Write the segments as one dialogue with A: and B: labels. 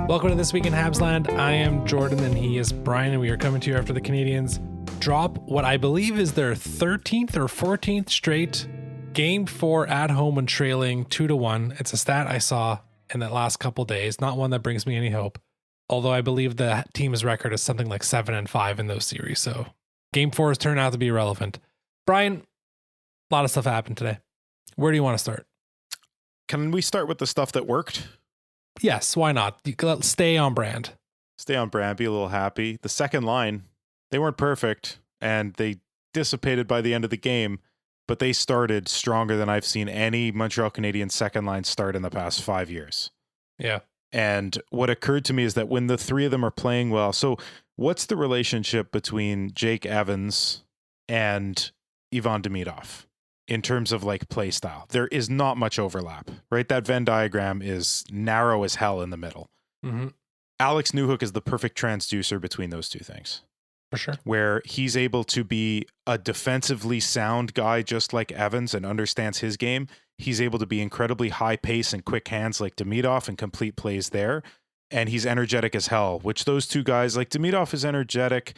A: Welcome to This Week in Habsland. I am Jordan and he is Brian, and we are coming to you after the Canadiens drop what I believe is their 13th or 14th straight Game 4 at home when trailing 2-1. It's a stat I saw in the last couple days, not one that brings me any hope. Although I believe the team's record is something like 7-5 in those series, so Game 4 has turned out to be irrelevant. Brian, a lot of stuff happened today. Where do you want to start?
B: Can we start with the stuff that worked?
A: Yes, why not? Stay on brand.
B: Stay on brand, be a little happy. The second line, they weren't perfect, and they dissipated by the end of the game, but they started stronger than I've seen any Montreal Canadiens second line start in the past 5 years.
A: Yeah.
B: And what occurred to me is that when the three of them are playing well, so what's the relationship between Jake Evans and Ivan Demidov in terms of like play style? There is not much overlap, right? That Venn diagram is narrow as hell in the middle.
A: Mm-hmm.
B: Alex Newhook is the perfect transducer between those two things.
A: For sure.
B: Where he's able to be a defensively sound guy just like Evans and understands his game. He's able to be incredibly high pace and quick hands like Demidov and complete plays there. And he's energetic as hell, which those two guys, like Demidov is energetic.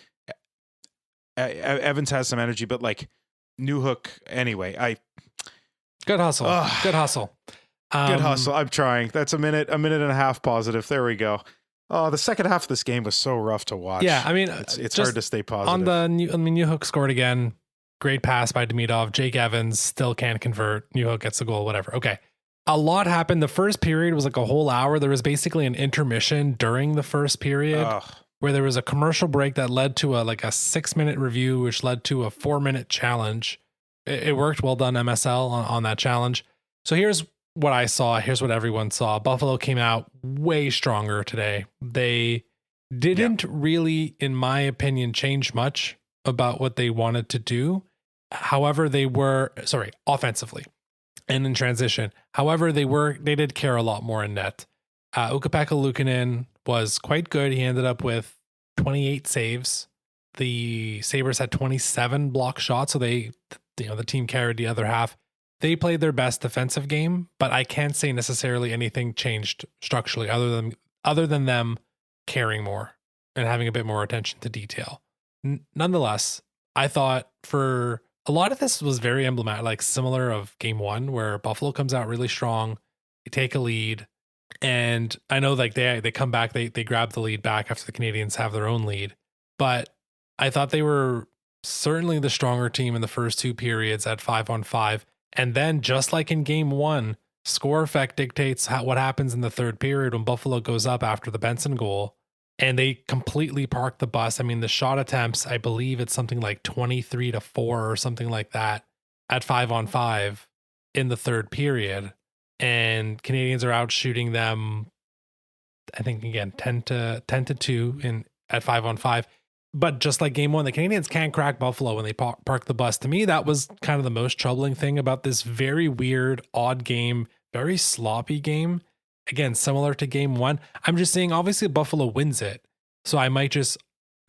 B: Evans has some energy, but like Newhook, anyway,
A: Good hustle. Good hustle.
B: Good hustle. I'm trying. That's a minute and a half positive. There we go. Oh, the second half of this game was so rough to watch.
A: Yeah, I mean,
B: it's hard to stay positive.
A: Newhook scored again. Great pass by Demidov. Jake Evans still can't convert. Newhook gets the goal, whatever. Okay. A lot happened. The first period was like a whole hour. There was basically an intermission during the first period where there was a commercial break that led to a 6-minute review, which led to a 4-minute challenge. It worked. Well done, MSL, on that challenge. So here's what I saw. Here's what everyone saw. Buffalo came out way stronger today. They didn't really, in my opinion, change much about what they wanted to do. However, they were, offensively and in transition. However, they did care a lot more in net. Ukko-Pekka Luukkonen was quite good. He ended up with 28 saves. The Sabres had 27 block shots, so the team carried the other half. They played their best defensive game, but I can't say necessarily anything changed structurally other than them caring more and having a bit more attention to detail. Nonetheless, I thought for a lot of this was very emblematic, like similar of Game 1, where Buffalo comes out really strong, they take a lead, and I know like they come back, they grab the lead back after the Canadiens have their own lead, but I thought they were certainly the stronger team in the first two periods at 5-on-5. And then, just like in Game 1, score effect dictates what happens in the third period when Buffalo goes up after the Benson goal, and they completely park the bus. I mean, the shot attempts, I believe it's something like 23-4 or something like that at 5-on-5 in the third period. And Canadians are out shooting them, I think, again, 10-2 at 5-on-5. But just like Game 1, the Canadiens can't crack Buffalo when they park the bus. To me, that was kind of the most troubling thing about this very weird, odd game, very sloppy game. Again, similar to Game 1. I'm just saying, obviously, Buffalo wins it. So I might just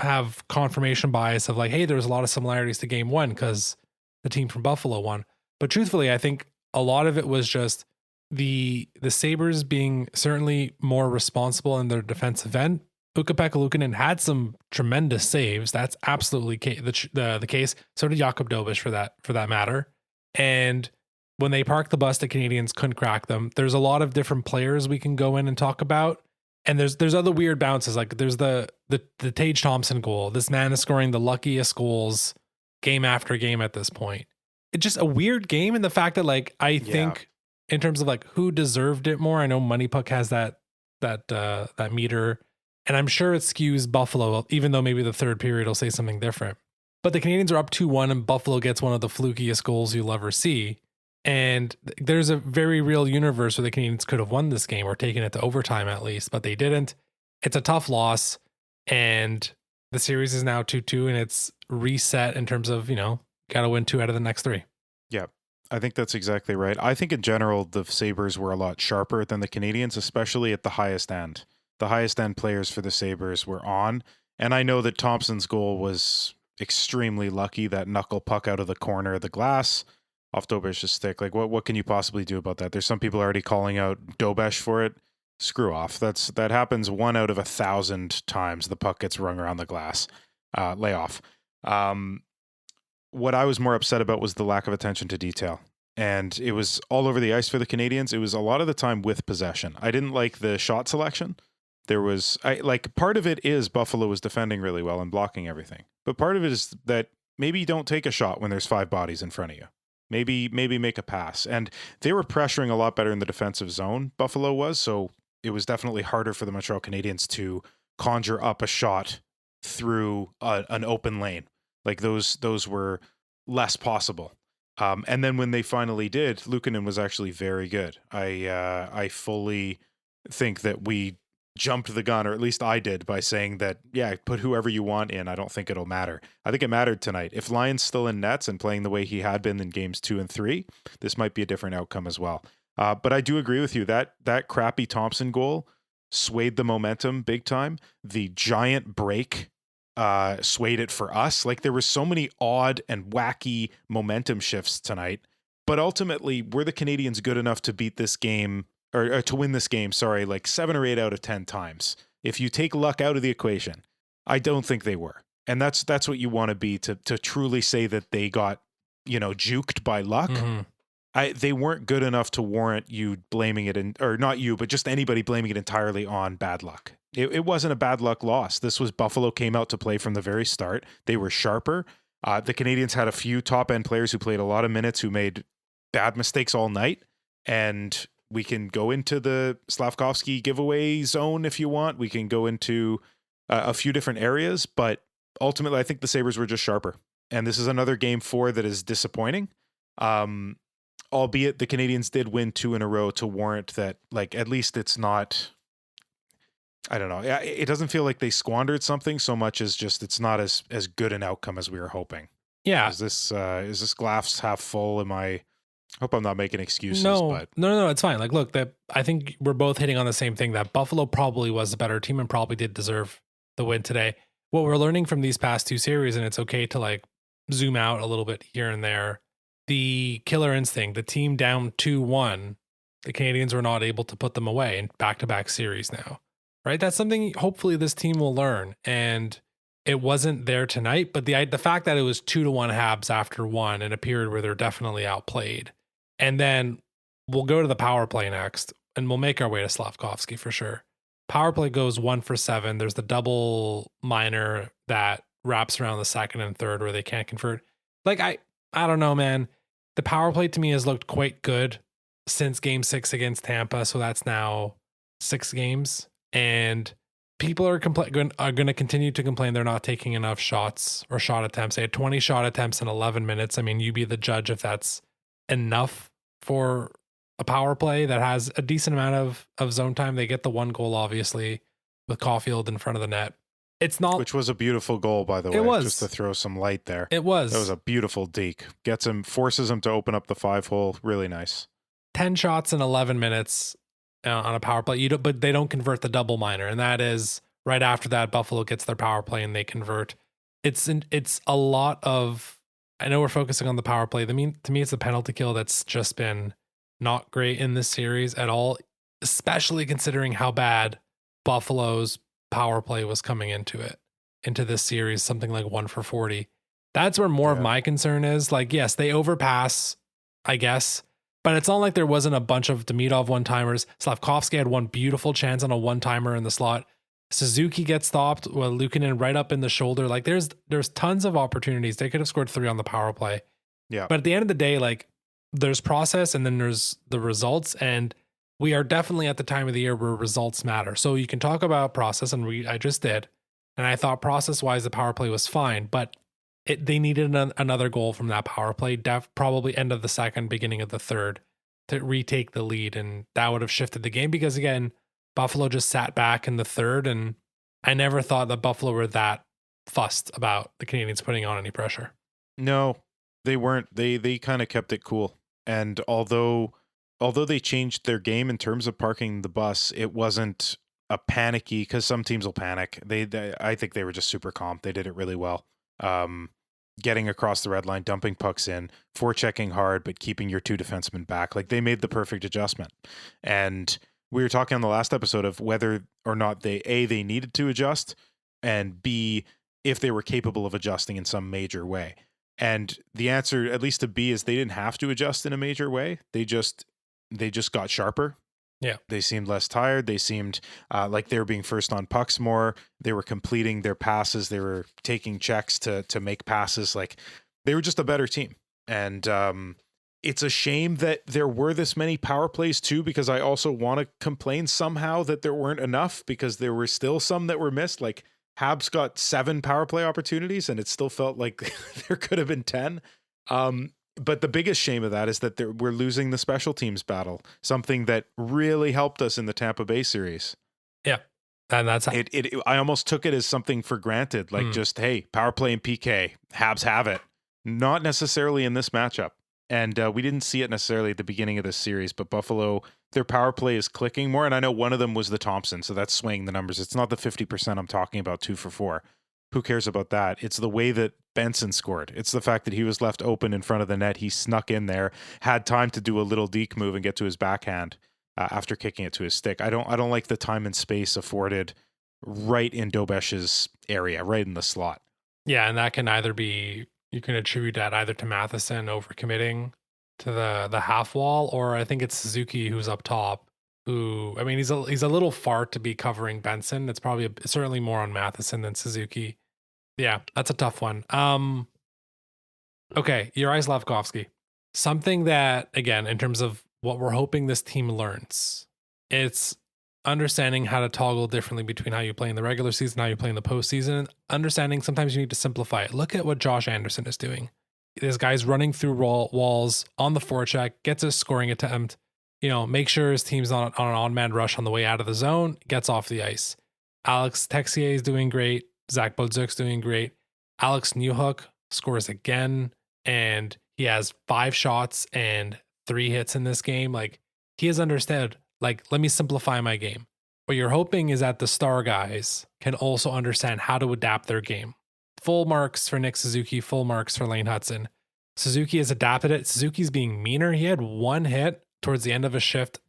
A: have confirmation bias of like, hey, there's a lot of similarities to Game 1 because the team from Buffalo won. But truthfully, I think a lot of it was just the Sabres being certainly more responsible in their defensive end. Ukko-Pekka Luukkonen had some tremendous saves. That's absolutely the case. So did Jakob Dobeš for that matter. And when they parked the bus, the Canadiens couldn't crack them. There's a lot of different players we can go in and talk about. And there's other weird bounces. Like there's the Tage Thompson goal. This man is scoring the luckiest goals game after game at this point. It's just a weird game. And the fact that like, I think in terms of like who deserved it more, I know Money Puck has that meter. And I'm sure it skews Buffalo, even though maybe the third period will say something different. But the Canadiens are up 2-1 and Buffalo gets one of the flukiest goals you'll ever see. And there's a very real universe where the Canadiens could have won this game or taken it to overtime at least, but they didn't. It's a tough loss. And the series is now 2-2 and it's reset in terms of, got to win 2 out of the next 3.
B: Yeah, I think that's exactly right. I think in general, the Sabres were a lot sharper than the Canadiens, especially at the highest end. The highest end players for the Sabres were on. And I know that Thompson's goal was extremely lucky, that knuckle puck out of the corner of the glass off Dobeš's stick. Like what can you possibly do about that? There's some people already calling out Dobeš for it. screw off. That happens 1 out of 1,000 times the puck gets rung around the glass. Lay off. What I was more upset about was the lack of attention to detail. And it was all over the ice for the Canadiens. It was a lot of the time with possession. I didn't like the shot selection. Part of it is Buffalo was defending really well and blocking everything. But part of it is that maybe you don't take a shot when there's 5 bodies in front of you. Maybe make a pass. And they were pressuring a lot better in the defensive zone, Buffalo was. So it was definitely harder for the Montreal Canadiens to conjure up a shot through an open lane. Like those were less possible. And then when they finally did, Luukkonen was actually very good. I fully think that we jumped the gun, or at least I did, by saying that, yeah, put whoever you want in. I don't think it'll matter. I think it mattered tonight. If Lyon's still in nets and playing the way he had been in games 2 and 3, this might be a different outcome as well. But I do agree with you that crappy Thompson goal swayed the momentum big time. The giant break swayed it for us. Like, there were so many odd and wacky momentum shifts tonight, but ultimately were the Canadiens good enough to beat this game or to win this game, like 7 or 8 out of 10 times? If you take luck out of the equation, I don't think they were. And that's what you want to be to truly say that they got, juked by luck. Mm-hmm. They weren't good enough to warrant you blaming it, or not you, but just anybody blaming it entirely on bad luck. It wasn't a bad luck loss. This was Buffalo came out to play from the very start. They were sharper. The Canadiens had a few top end players who played a lot of minutes, who made bad mistakes all night. And we can go into the Slavkovsky giveaway zone if you want. We can go into a few different areas, but ultimately I think the Sabres were just sharper. And this is another game 4 that is disappointing. Albeit the Canadiens did win 2 in a row to warrant that, like, at least it's not, I don't know. It doesn't feel like they squandered something so much as just it's not as good an outcome as we were hoping.
A: Yeah.
B: Is this glass half full? I hope I'm not making excuses.
A: No, it's fine. Like, look, I think we're both hitting on the same thing, that Buffalo probably was the better team and probably did deserve the win today. What we're learning from these past 2 series, and it's okay to like zoom out a little bit here and there, the killer instinct, the team down 2-1, the Canadiens were not able to put them away in back-to-back series now, right? That's something hopefully this team will learn. And it wasn't there tonight, but the fact that it was 2-1 Habs after 1 in a period where they're definitely outplayed. And then we'll go to the power play next, and we'll make our way to Slavkovsky for sure. Power play goes 1 for 7. There's the double minor that wraps around the second and third where they can't convert. Like, I don't know, man. The power play to me has looked quite good since game 6 against Tampa. So that's now 6 games. And people are going to continue to complain they're not taking enough shots or shot attempts. They had 20 shot attempts in 11 minutes. I mean, you be the judge if that's enough for a power play that has a decent amount of zone time. They get the 1 goal, obviously, with Caulfield in front of the net. It's not,
B: which was a beautiful goal, by the way.
A: It was.
B: Just to throw some light there.
A: It was.
B: That was a beautiful deke. Forces him to open up the 5-hole. Really nice. 10
A: shots in 11 minutes on a power play. But they don't convert the double minor, and that is right after that. Buffalo gets their power play and they convert. It's a lot of. I know we're focusing on the power play. To me, it's the penalty kill that's just been not great in this series at all, especially considering how bad Buffalo's power play was coming into this series, something like 1 for 40. That's where more of my concern is. Like, yes, they overpass, I guess, but it's not like there wasn't a bunch of Demidov one-timers. Slavkovsky had one beautiful chance on a one-timer in the slot. Suzuki gets stopped with Luukkonen right up in the shoulder. Like, there's tons of opportunities. They could have scored 3 on the power play.
B: Yeah.
A: But at the end of the day, like, there's process and then there's the results, and we are definitely at the time of the year where results matter. So you can talk about process, and I just did. And I thought process-wise, the power play was fine, but they needed another goal from that power play, probably end of the second, beginning of the third, to retake the lead. And that would have shifted the game because, again, Buffalo just sat back in the third, and I never thought that Buffalo were that fussed about the Canadiens putting on any pressure.
B: No, they weren't. They kind of kept it cool. And although they changed their game in terms of parking the bus, it wasn't a panicky, because some teams will panic. I think they were just super calm. They did it really well. Getting across the red line, dumping pucks in, forechecking hard, but keeping your 2 defensemen back. Like, they made the perfect adjustment. And we were talking on the last episode of whether or not they needed to adjust, and B, if they were capable of adjusting in some major way. And the answer, at least to B, is they didn't have to adjust in a major way. They just got sharper.
A: Yeah.
B: They seemed less tired. They seemed like they were being first on pucks more. They were completing their passes. They were taking checks to make passes. Like, they were just a better team. And it's a shame that there were this many power plays too, because I also want to complain somehow that there weren't enough, because there were still some that were missed. Like, Habs got 7 power play opportunities and it still felt like there could have been 10. But the biggest shame of that is that we're losing the special teams battle, something that really helped us in the Tampa Bay series.
A: Yeah. And that's
B: I almost took it as something for granted, like just, hey, power play and PK, Habs have it. Not necessarily in this matchup. And we didn't see it necessarily at the beginning of this series, but Buffalo, their power play is clicking more. And I know one of them was the Thompson, so that's swaying the numbers. It's not the 50% I'm talking about, 2 for 4. Who cares about that? It's the way that Benson scored. It's the fact that he was left open in front of the net. He snuck in there, had time to do a little deke move and get to his backhand after kicking it to his stick. I don't like the time and space afforded right in Dobesh's area, right in the slot.
A: Yeah, and that can either be, you can attribute that either to Matheson overcommitting to the half wall, or I think it's Suzuki who's up top. Who, I mean, he's a little far to be covering Benson. It's probably certainly more on Matheson than Suzuki. Yeah, that's a tough one. Okay, Juraj Slafkovsky. Something that, again, in terms of what we're hoping this team learns, it's understanding how to toggle differently between how you play in the regular season, how you play in the postseason. Understanding sometimes you need to simplify it. Look at what Josh Anderson is doing. This guy's running through walls on the forecheck, gets a scoring attempt, make sure his team's on an on-man rush on the way out of the zone, gets off the ice. Alex Texier is doing great. Zach Boldzuk's doing great. Alex Newhook scores again, and he has 5 shots and 3 hits in this game. Like, he has understood, like, let me simplify my game. What you're hoping is that the star guys can also understand how to adapt their game. Full marks for Nick Suzuki, full marks for Lane Hudson. Suzuki has adapted it. Suzuki's being meaner. He had 1 hit towards the end of a shift,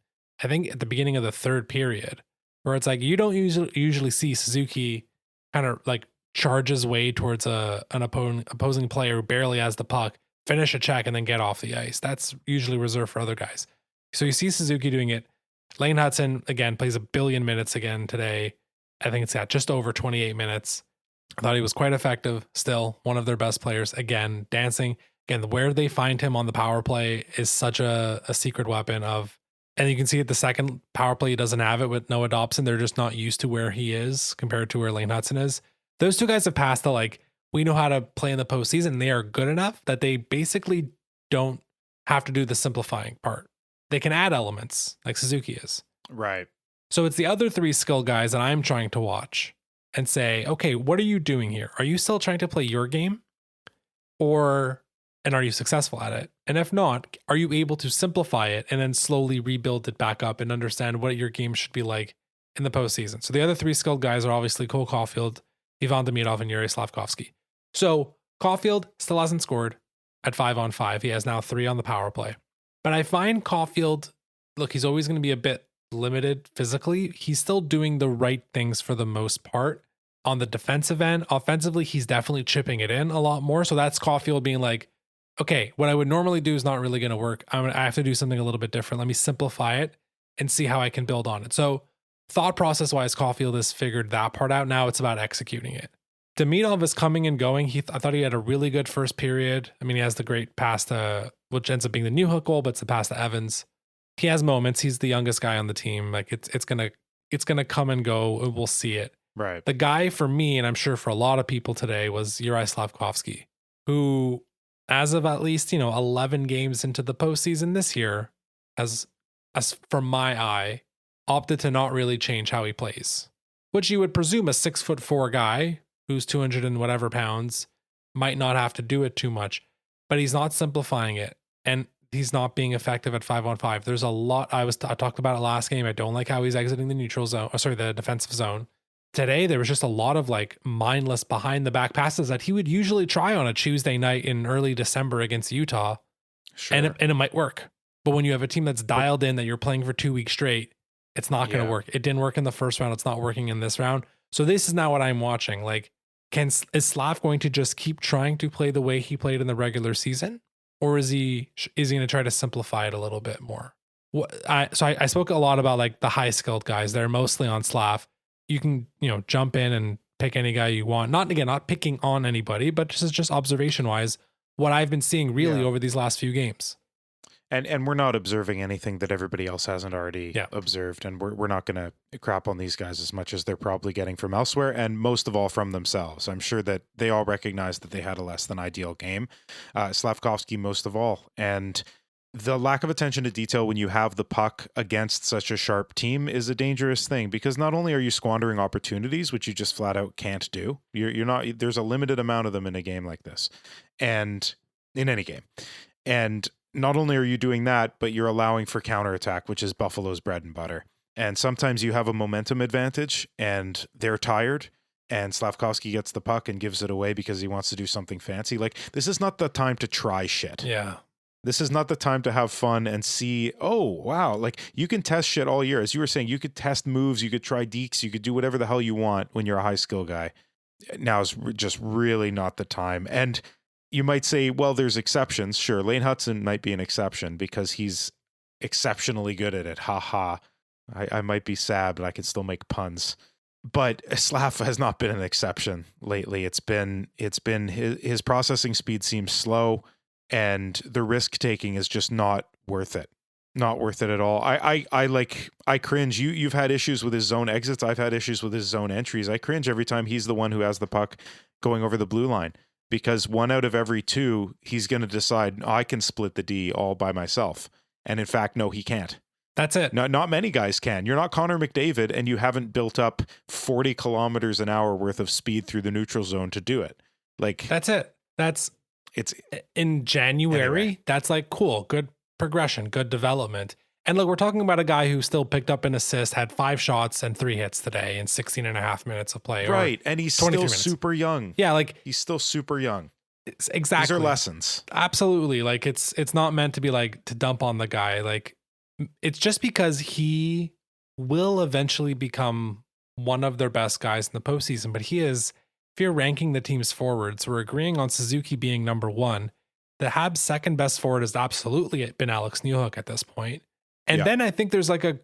A: I think at the beginning of the 3rd period, where it's like, you don't usually see Suzuki kind of like charge his way towards an opposing player who barely has the puck, finish a check, and then get off the ice. That's usually reserved for other guys. So you see Suzuki doing it. Lane Hudson, again, plays 1 billion minutes again today. I think it's at just over 28 minutes. I thought he was quite effective. Still one of their best players. Again, dancing. Again, where they find him on the power play is such a secret weapon of, and you can see at the second power play, he doesn't have it with Noah Dobson. They're just not used to where he is compared to where Lane Hudson is. Those 2 guys have passed the, like, we know how to play in the postseason. They are good enough that they basically don't have to do the simplifying part. They can add elements like Suzuki is.
B: Right.
A: So it's the other 3 skill guys that I'm trying to watch and say, okay, what are you doing here? Are you still trying to play your game? And are you successful at it? And if not, are you able to simplify it and then slowly rebuild it back up and understand what your game should be like in the postseason? So the other 3 skilled guys are obviously Cole Caulfield, Ivan Demidov, and Juraj Slafkovsky. So Caulfield still hasn't scored at 5-on-5. He has now 3 on the power play. But I find Caulfield, look, he's always going to be a bit limited physically. He's still doing the right things for the most part. On the defensive end, offensively, he's definitely chipping it in a lot more. So that's Caulfield being like, okay, what I would normally do is not really going to work. I have to do something a little bit different. Let me simplify it and see how I can build on it. So thought process wise, Caulfield has figured that part out. Now it's about executing it. Demidov is coming and going. I thought he had a really good first period. I mean, he has the great pass to, which ends up being the Newhook goal, but it's the pass to Evans. He has moments. He's the youngest guy on the team. Like it's gonna come and go. We'll see it.
B: Right.
A: The guy for me, and I'm sure for a lot of people today, was Juraj Slafkovsky, who, as of at least 11 games into the postseason this year, as from my eye, opted to not really change how he plays, which you would presume a 6'4" guy who's 200 and whatever pounds might not have to do it too much, but he's not simplifying it, and he's not being effective at 5-on-5. There's a lot. I talked about it last game. I don't like how he's exiting the neutral zone. The defensive zone. Today, there was just a lot of like mindless behind the back passes that he would usually try on a Tuesday night in early December against Utah.
B: Sure.
A: And it might work. But when you have a team that's dialed in, that you're playing for 2 weeks straight, It's not going to work. It didn't work in the first round. It's not working in this round. So this is now what I'm watching. Like, is Slav going to just keep trying to play the way he played in the regular season? Or is he going to try to simplify it a little bit more? I spoke a lot about like the high skilled guys. They're mostly on Slav. You can, jump in and pick any guy you want. Not picking on anybody, but just observation wise, what I've been seeing really over these last few games.
B: And we're not observing anything that everybody else hasn't already observed. And we're not going to crap on these guys as much as they're probably getting from elsewhere. And most of all from themselves. I'm sure that they all recognize that they had a less than ideal game. Slavkovsky most of all. And the lack of attention to detail when you have the puck against such a sharp team is a dangerous thing, because not only are you squandering opportunities, which you just flat out can't do, you're not, there's a limited amount of them in a game like this, and in any game. And not only are you doing that, but you're allowing for counterattack, which is Buffalo's bread and butter. And sometimes you have a momentum advantage and they're tired, and Slavkovsky gets the puck and gives it away because he wants to do something fancy. Like, this is not the time to try shit.
A: Yeah.
B: This is not the time to have fun and see, oh, wow. Like, you can test shit all year. As you were saying, you could test moves, you could try dekes, you could do whatever the hell you want when you're a high skill guy. Now is just really not the time. And you might say, well, there's exceptions. Sure, Lane Hudson might be an exception because he's exceptionally good at it. Ha ha. I might be sad, but I can still make puns. But Slav has not been an exception lately. It's been his processing speed seems slow, and the risk taking is just not worth it. Not worth it at all. I cringe. You've had issues with his zone exits. I've had issues with his zone entries. I cringe every time he's the one who has the puck going over the blue line, because 1 out of every 2, he's going to decide, I can split the D all by myself. And in fact, no, he can't.
A: That's it.
B: Not many guys can. You're not Connor McDavid, and you haven't built up 40 kilometers an hour worth of speed through the neutral zone to do it. Like,
A: that's it. It's in January. Anyway. That's like, cool, good progression, good development. And look, we're talking about a guy who still picked up an assist, had 5 shots and 3 hits today in 16 and a half minutes of play.
B: Right. And he's still super young.
A: Yeah. Like,
B: he's still super young.
A: Exactly.
B: These are lessons.
A: Absolutely. Like, it's not meant to be like to dump on the guy. Like, it's just because he will eventually become one of their best guys in the postseason. But he is, if you're ranking the team's forwards, we're agreeing on Suzuki being number 1. The Habs' second best forward has absolutely been Alex Newhook at this point. And then I think there's like a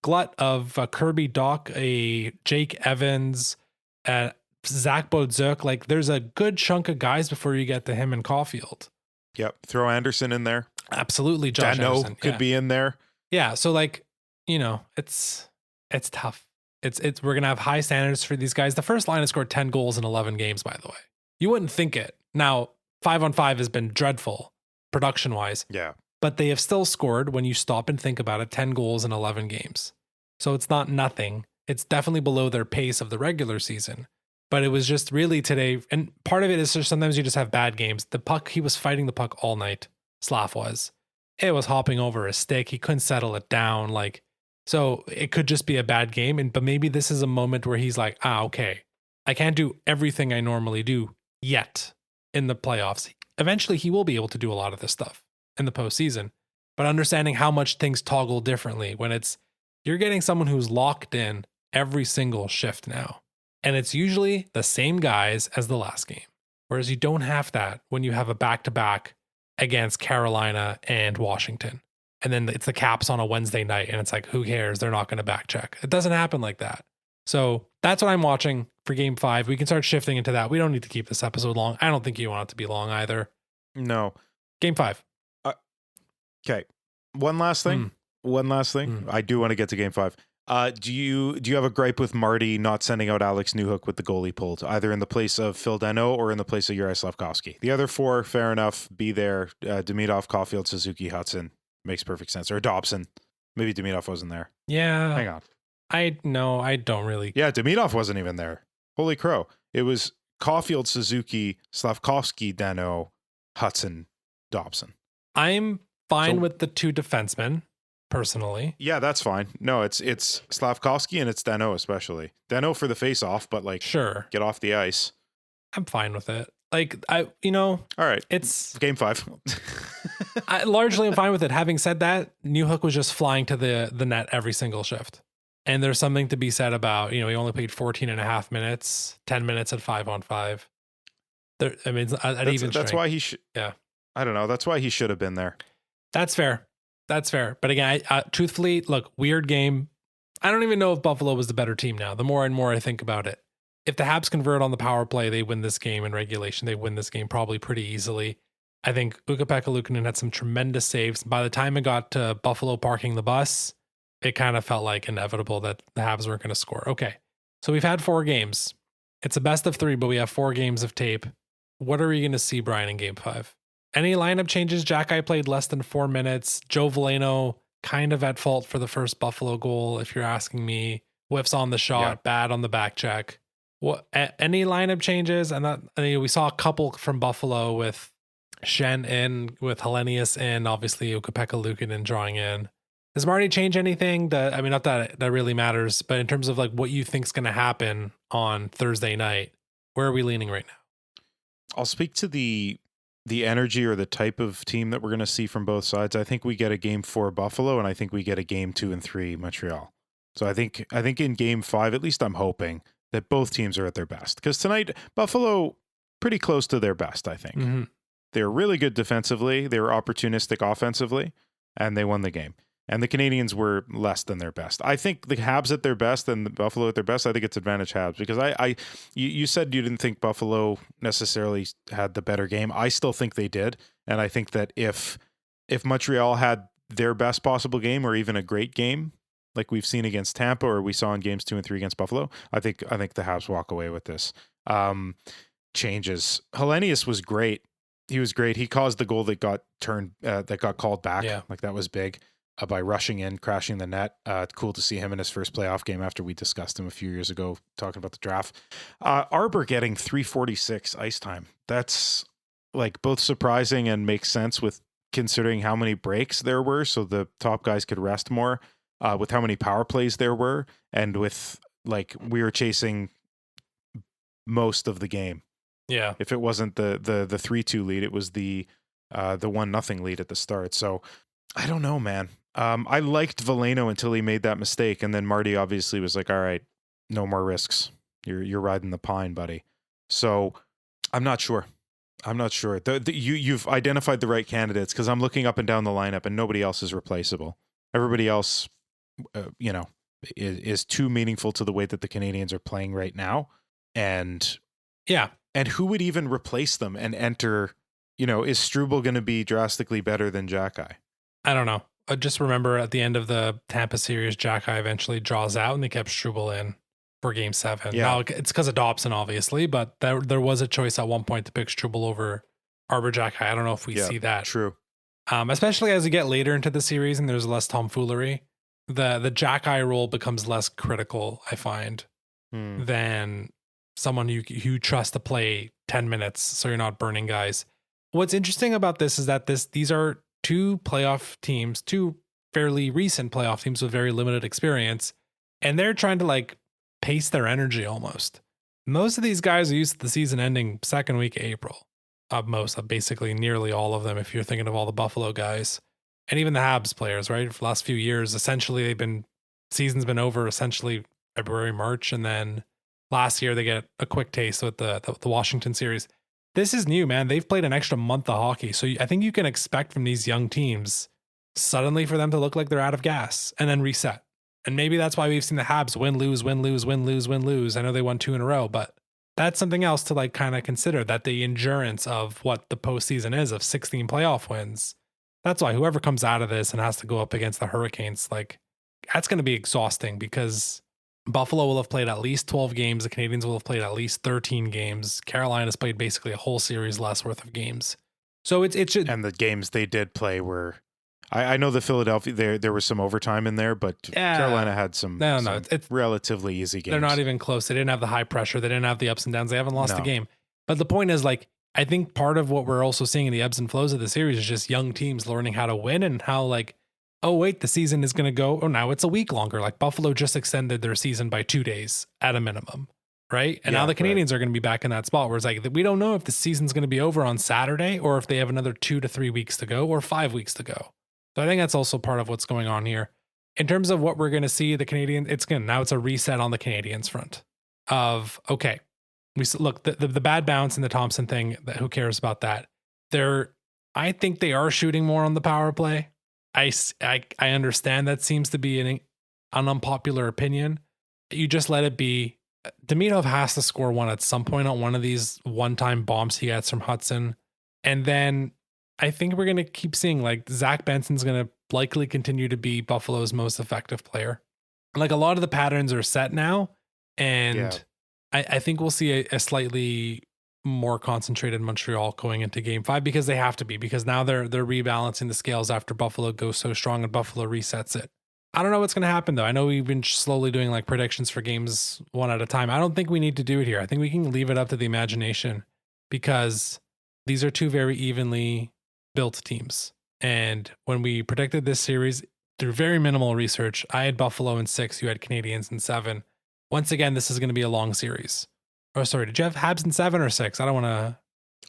A: glut of Kirby Doc, a Jake Evans, Zach Bodzuk. Like, there's a good chunk of guys before you get to him and Caulfield.
B: Yep. Throw Anderson in there.
A: Absolutely. Josh Anderson
B: could be in there.
A: Yeah. So, like, it's tough. We're going to have high standards for these guys. The first line has scored 10 goals in 11 games, by the way. You wouldn't think it. Now, 5-on-5 has been dreadful production wise.
B: Yeah.
A: But they have still scored, when you stop and think about it, 10 goals in 11 games. So it's not nothing. It's definitely below their pace of the regular season. But it was just really today. And part of it is just sometimes you just have bad games. The puck, he was fighting the puck all night. Slav was. It was hopping over his stick. He couldn't settle it down. Like, so it could just be a bad game. But maybe this is a moment where he's like, okay, I can't do everything I normally do yet in the playoffs. Eventually he will be able to do a lot of this stuff in the postseason, but understanding how much things toggle differently when you're getting someone who's locked in every single shift now. And it's usually the same guys as the last game. Whereas you don't have that when you have a back-to-back against Carolina and Washington. And then it's the Caps on a Wednesday night and it's like, who cares? They're not going to back check. It doesn't happen like that. So that's what I'm watching for game 5. We can start shifting into that. We don't need to keep this episode long. I don't think you want it to be long either.
B: No.
A: Game 5.
B: Okay. One last thing. I do want to get to game 5. Do you have a gripe with Marty not sending out Alex Newhook with the goalie pulled, either in the place of Phil Danault or in the place of Juraj Slavkovsky? The other 4, fair enough. Be there. Demidov, Caulfield, Suzuki, Hudson. Makes perfect sense. Or Dobson. Maybe Demidov wasn't there.
A: Yeah.
B: Hang on.
A: I don't really.
B: Yeah, Demidov wasn't even there. Holy crow. It was Caulfield, Suzuki, Slavkovsky, Danault, Hudson, Dobson.
A: I'm fine with the 2 defensemen, personally.
B: Yeah, that's fine. No, it's Slavkovsky and it's Danault especially. Danault for the face-off, but like,
A: sure,
B: get off the ice.
A: I'm fine with it. Like, all
B: right,
A: it's
B: game 5.
A: I'm fine with it. Having said that, Newhook was just flying to the net every single shift. And there's something to be said about, he only played 14 and a half minutes, 10 minutes at 5-on-5. There, I mean,
B: that's why he should.
A: Yeah.
B: I don't know. That's why he should have been there.
A: That's fair. But again, truthfully, look, weird game. I don't even know if Buffalo was the better team now. The more and more I think about it, if the Habs convert on the power play, they win this game in regulation. They win this game probably pretty easily. I think Ukko-Pekka Luukkonen had some tremendous saves. By the time it got to Buffalo parking the bus, it kind of felt like inevitable that the Habs weren't going to score. Okay, so we've had 4 games. It's a best of 3, but we have 4 games of tape. What are we going to see, Brian, in Game 5? Any lineup changes? Jack played less than 4 minutes. Joe Veleno kind of at fault for the first Buffalo goal, if you're asking me. Whiffs on the shot, bad on the back check. What? Any lineup changes? And we saw a couple from Buffalo with Shen in, with Hellenius in, obviously Ukko-Pekka Luukkonen drawing in. Does Marty change anything? Not that really matters, but in terms of like what you think is going to happen on Thursday night, where are we leaning right now?
B: I'll speak to the energy or the type of team that we're going to see from both sides. I think we get a Game 4 Buffalo, and I think we get a Game 2 and 3 Montreal. So I think in Game 5, at least I'm hoping that both teams are at their best. Because tonight, Buffalo, pretty close to their best, I think.
A: Mm-hmm.
B: They're really good defensively. They were opportunistic offensively, and they won the game. And the Canadiens were less than their best. I think the Habs at their best and the Buffalo at their best, I think it's advantage Habs. Because you said you didn't think Buffalo necessarily had the better game. I still think they did. And I think that if Montreal had their best possible game or even a great game, like we've seen against Tampa or we saw in games 2 and 3 against Buffalo, I think the Habs walk away with this. Changes. Hellenius was great. He was great. He caused the goal that got called back.
A: Yeah.
B: Like that was big. By rushing in, crashing the net. Cool to see him in his first playoff game after we discussed him a few years ago, talking about the draft. Arbor getting 346 ice time. That's like both surprising and makes sense with considering how many breaks there were, so the top guys could rest more, with how many power plays there were, and with like we were chasing most of the game.
A: Yeah.
B: If it wasn't the 3-2 lead, it was the 1-0 lead at the start. So I don't know, man. I liked Veleno until he made that mistake, and then Marty obviously was like, "All right, no more risks. You're riding the pine, buddy." So I'm not sure. You've identified the right candidates because I'm looking up and down the lineup, and nobody else is replaceable. Everybody else, is too meaningful to the way that the Canadiens are playing right now, and who would even replace them and enter? Is Struble going to be drastically better than Jack-Eye?
A: I don't know. I just remember at the end of the Tampa series, Jack-Eye eventually draws out and they kept Struble in for Game 7.
B: Yeah.
A: Now, it's because of Dobson, obviously, but there was a choice at one point to pick Struble over Arbor Jack-Eye. I don't know if we see that.
B: True.
A: Especially as you get later into the series and there's less tomfoolery, the Jack-Eye role becomes less critical, I find, than someone you trust to play 10 minutes so you're not burning guys. What's interesting about this is that these are 2 playoff teams, 2 fairly recent playoff teams with very limited experience, and they're trying to like pace their energy almost. Most of these guys are used to the season ending second week of April. Basically nearly all of them, if you're thinking of all the Buffalo guys. And even the Habs players, right? For the last few years, essentially season's been over essentially February, March, and then last year they get a quick taste with the Washington series. This is new, man. They've played an extra month of hockey. So I think you can expect from these young teams suddenly for them to look like they're out of gas and then reset. And maybe that's why we've seen the Habs win, lose, win, lose, win, lose, win, lose. I know they won 2 in a row, but that's something else to like kind of consider, that the endurance of what the postseason is of 16 playoff wins. That's why whoever comes out of this and has to go up against the Hurricanes, like that's going to be exhausting because Buffalo will have played at least 12 games. The Canadiens will have played at least 13 games. Carolina's played basically a whole series less worth of games. So it should.
B: And the games they did play were, I know the Philadelphia, there was some overtime in there, but Carolina had some it's relatively easy games.
A: They're not even close. They didn't have the high pressure. They didn't have the ups and downs. They haven't lost a game. But the point is, like, I think part of what we're also seeing in the ebbs and flows of the series is just young teams learning how to win and how, like, oh, wait, the season is going to go. Oh, now it's a week longer. Like Buffalo just extended their season by 2 days at a minimum. Right. And now the Canadiens are going to be back in that spot where it's like, we don't know if the season's going to be over on Saturday or if they have another 2 to 3 weeks to go or 5 weeks to go. So I think that's also part of what's going on here. in terms of what we're going to see, the Canadiens, it's a reset on the Canadiens front of, okay, look, the bad bounce and the Thompson thing, who cares about that? I think they are shooting more on the power play. I understand that seems to be an unpopular opinion. You just let it be. Demidov has to score one at some point on one of these one-time bombs he gets from Hudson. And then I think we're going to keep seeing like Zach Benson's going to likely continue to be Buffalo's most effective player. Like a lot of the patterns are set now. And I think we'll see a slightly more concentrated Montreal going into game 5 because they have to be, because now they're rebalancing the scales after Buffalo goes so strong and Buffalo resets it. I don't know what's going to happen though. I know we've been slowly doing like predictions for games one at a time. I don't think we need to do it here. I think we can leave it up to the imagination because these are two very evenly built teams. And when we predicted this series through very minimal research, I had Buffalo in 6, you had Canadiens in 7. Once again, this is going to be a long series. Oh, sorry, did you have Habs in 7 or 6? I don't want to.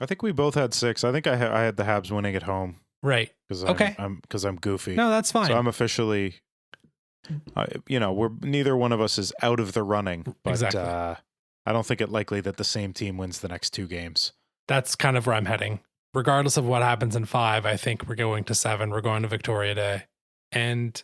B: I think we both had 6. I think I had the Habs winning at home.
A: Right.
B: Because I'm goofy.
A: No, that's fine.
B: So I'm officially, we're neither one of us is out of the running. But
A: exactly.
B: I don't think it likely that the same team wins the next 2 games.
A: That's kind of where I'm heading. Regardless of what happens in 5, I think we're going to 7. We're going to Victoria Day. And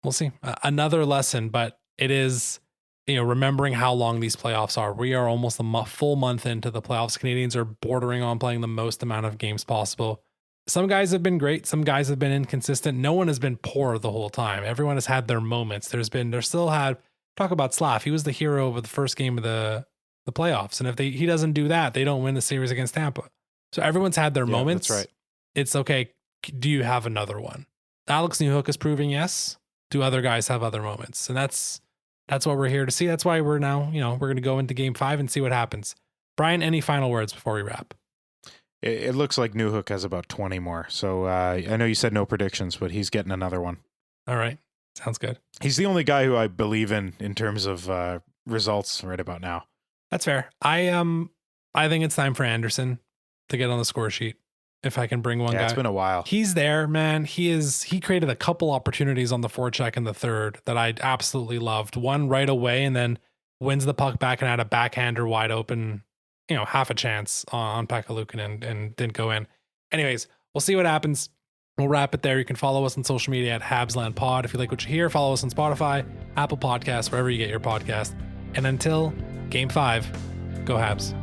A: we'll see. Another lesson, but it is, remembering how long these playoffs are. We are almost a full month into the playoffs. Canadians are bordering on playing the most amount of games possible. Some guys have been great. Some guys have been inconsistent. No one has been poor the whole time. Everyone has had their moments. Talk about Slav. He was the hero of the first game of the playoffs. And if he doesn't do that, they don't win the series against Tampa. So everyone's had their moments.
B: That's right.
A: It's okay. Do you have another one? Alex Newhook is proving yes. Do other guys have other moments? And that's what we're here to see. That's why we're now, we're going to go into game 5 and see what happens. Brian, any final words before we wrap?
B: It looks like Newhook has about 20 more. So I know you said no predictions, but he's getting another one.
A: All right. Sounds good.
B: He's the only guy who I believe in terms of results right about now.
A: That's fair. I think it's time for Anderson to get on the score sheet. If I can bring one guy.
B: It's been a while.
A: He's there, man. He created a couple opportunities on the forecheck in the third that I absolutely loved. One right away and then wins the puck back and had a backhander wide open, half a chance on Pekka and didn't go in. Anyways, we'll see what happens. We'll wrap it there. You can follow us on social media at HabslandPod. If you like what you hear, follow us on Spotify, Apple Podcasts, wherever you get your podcast. And until game 5, go Habs.